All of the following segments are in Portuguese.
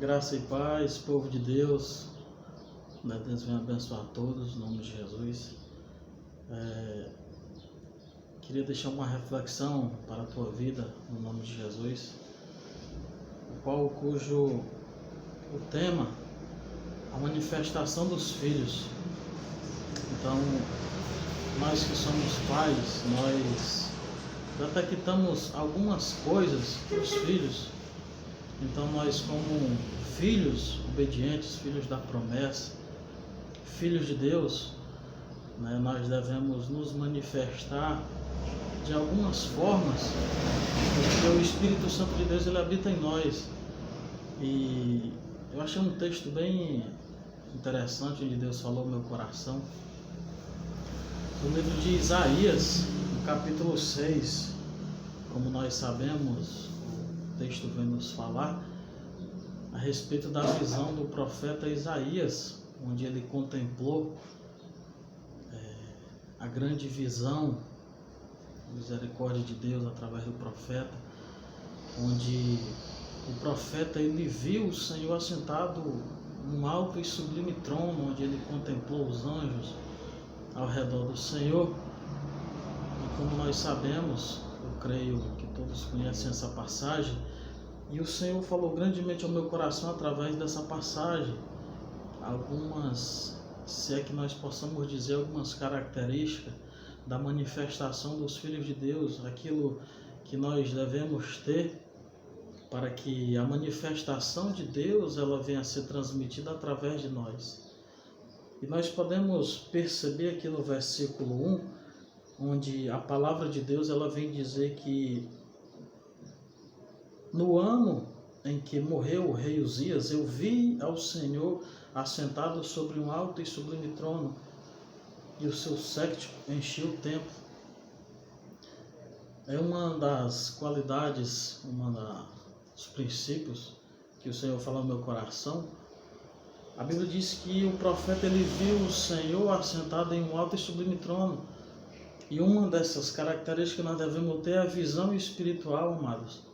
Graça e paz, povo de Deus, Deus venha abençoar a todos, em nome de Jesus. Queria deixar uma reflexão para a tua vida, no nome de Jesus, cujo o tema, a manifestação dos filhos. Então, nós que somos pais, nós detectamos algumas coisas dos filhos. Então nós, como filhos obedientes, filhos da promessa, filhos de Deus, nós devemos nos manifestar de algumas formas, porque o Espírito Santo de Deus, ele habita em nós. E eu achei um texto bem interessante, onde Deus falou ao meu coração, no livro de Isaías, no capítulo 6, como nós sabemos, o texto vem nos falar a respeito da visão do profeta Isaías, onde ele contemplou a grande visão, a misericórdia de Deus através do profeta, onde o profeta ele viu o Senhor assentado num alto e sublime trono, onde ele contemplou os anjos ao redor do Senhor. E como nós sabemos, eu creio que todos conhecem essa passagem, e o Senhor falou grandemente ao meu coração através dessa passagem, algumas, se é que nós possamos dizer, algumas características da manifestação dos filhos de Deus, aquilo que nós devemos ter para que a manifestação de Deus ela venha a ser transmitida através de nós. E nós podemos perceber aqui no versículo 1, onde a palavra de Deus ela vem dizer que no ano em que morreu o rei Uzias, eu vi ao Senhor assentado sobre um alto e sublime trono, e o seu séquito enchia o templo. É uma das qualidades, dos princípios que o Senhor fala no meu coração. A Bíblia diz que o profeta ele viu o Senhor assentado em um alto e sublime trono. E uma dessas características que nós devemos ter é a visão espiritual, amados.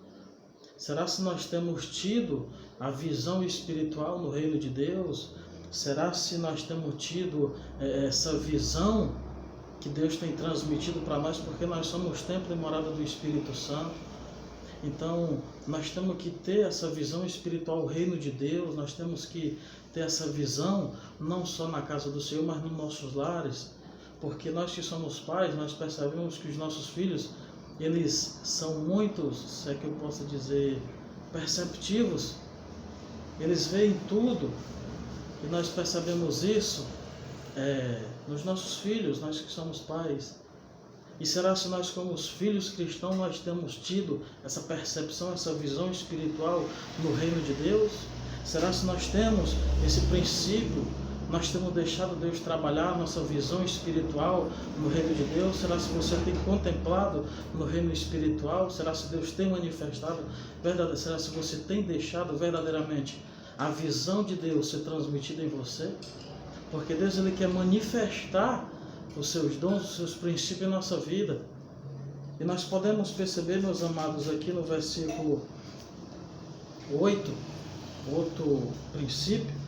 Será se nós temos tido a visão espiritual no reino de Deus? Será se nós temos tido essa visão que Deus tem transmitido para nós, porque nós somos templo e morada do Espírito Santo? Então, nós temos que ter essa visão espiritual, o reino de Deus, nós temos que ter essa visão, não só na casa do Senhor, mas nos nossos lares, porque nós que somos pais, nós percebemos que os nossos filhos, eles são muitos, se é que eu posso dizer, perceptivos, eles veem tudo, e nós percebemos isso nos nossos filhos, nós que somos pais. E será se nós, como os filhos cristãos, nós temos tido essa percepção, essa visão espiritual no reino de Deus? Será se nós temos esse princípio, nós temos deixado Deus trabalhar a nossa visão espiritual no reino de Deus? Será se você tem contemplado no reino espiritual? Será se Deus tem manifestado? Será se você tem deixado verdadeiramente a visão de Deus ser transmitida em você? Porque Deus ele quer manifestar os seus dons, os seus princípios em nossa vida. E nós podemos perceber, meus amados, aqui no versículo 8, outro princípio.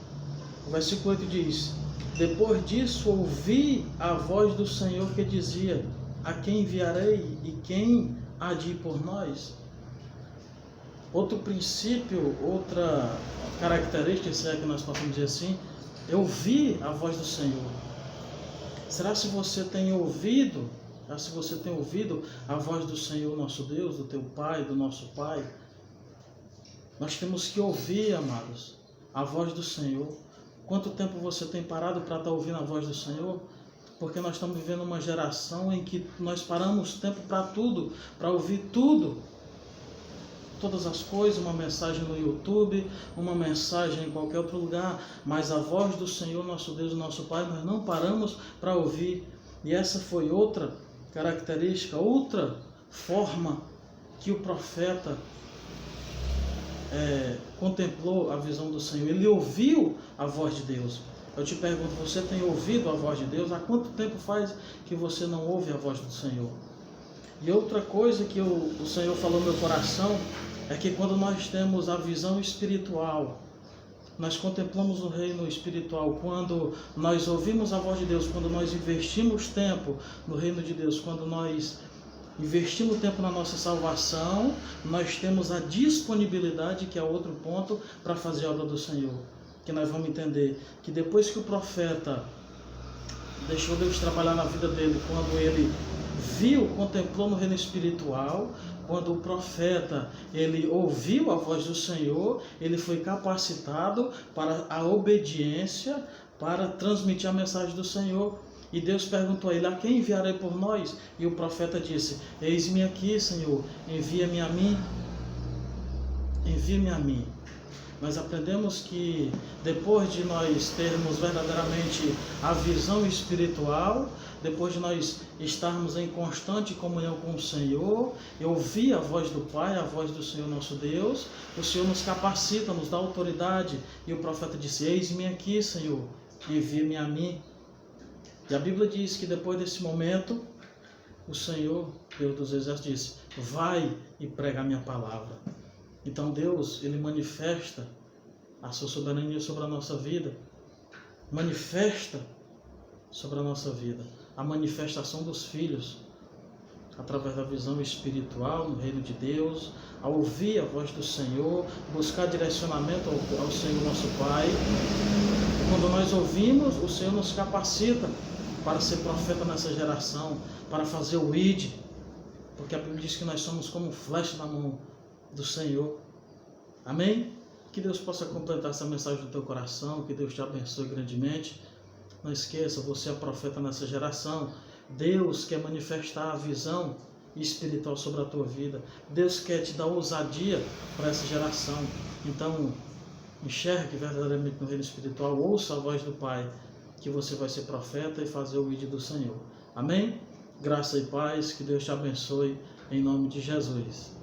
O versículo 8 diz: depois disso ouvi a voz do Senhor que dizia: a quem enviarei e quem há de ir por nós? Outro princípio, outra característica, se é que nós podemos dizer assim, eu ouvi a voz do Senhor. Será se você tem ouvido? Se você tem ouvido a voz do Senhor nosso Deus, do teu Pai, do nosso Pai? Nós temos que ouvir, amados, a voz do Senhor. Quanto tempo você tem parado para estar ouvindo a voz do Senhor? Porque nós estamos vivendo uma geração em que nós paramos tempo para tudo, para ouvir tudo. Todas as coisas, uma mensagem no YouTube, uma mensagem em qualquer outro lugar, mas a voz do Senhor, nosso Deus e nosso Pai, nós não paramos para ouvir. E essa foi outra característica, outra forma que o profeta contemplou a visão do Senhor. Ele ouviu a voz de Deus. Eu te pergunto, você tem ouvido a voz de Deus? Há quanto tempo faz que você não ouve a voz do Senhor? E outra coisa que o Senhor falou no meu coração é que quando nós temos a visão espiritual, nós contemplamos o reino espiritual, quando nós ouvimos a voz de Deus, quando nós investimos tempo no reino de Deus, quando nós investimos tempo na nossa salvação, nós temos a disponibilidade, que é outro ponto, para fazer a obra do Senhor. Que nós vamos entender que depois que o profeta deixou Deus trabalhar na vida dele, quando ele viu, contemplou no reino espiritual, quando o profeta ele ouviu a voz do Senhor, ele foi capacitado para a obediência, para transmitir a mensagem do Senhor. E Deus perguntou a ele: a quem enviarei por nós? E o profeta disse: eis-me aqui, Senhor, envia-me a mim. Envia-me a mim. Nós aprendemos que depois de nós termos verdadeiramente a visão espiritual, depois de nós estarmos em constante comunhão com o Senhor, ouvir a voz do Pai, a voz do Senhor nosso Deus, o Senhor nos capacita, nos dá autoridade. E o profeta disse: eis-me aqui, Senhor, envia-me a mim. E a Bíblia diz que depois desse momento, o Senhor, Deus dos Exércitos, disse: vai e prega a minha palavra. Então Deus, ele manifesta a sua soberania sobre a nossa vida, manifesta sobre a nossa vida a manifestação dos filhos, através da visão espiritual no reino de Deus, a ouvir a voz do Senhor, buscar direcionamento ao Senhor nosso Pai. E quando nós ouvimos, o Senhor nos capacita para ser profeta nessa geração, para fazer o ID, porque a Bíblia diz que nós somos como flecha na mão do Senhor. Amém? Que Deus possa completar essa mensagem no teu coração, que Deus te abençoe grandemente. Não esqueça, você é profeta nessa geração. Deus quer manifestar a visão espiritual sobre a tua vida. Deus quer te dar ousadia para essa geração. Então, enxergue verdadeiramente no reino espiritual, ouça a voz do Pai, que você vai ser profeta e fazer o vídeo do Senhor. Amém? Graça e paz, que Deus te abençoe, em nome de Jesus.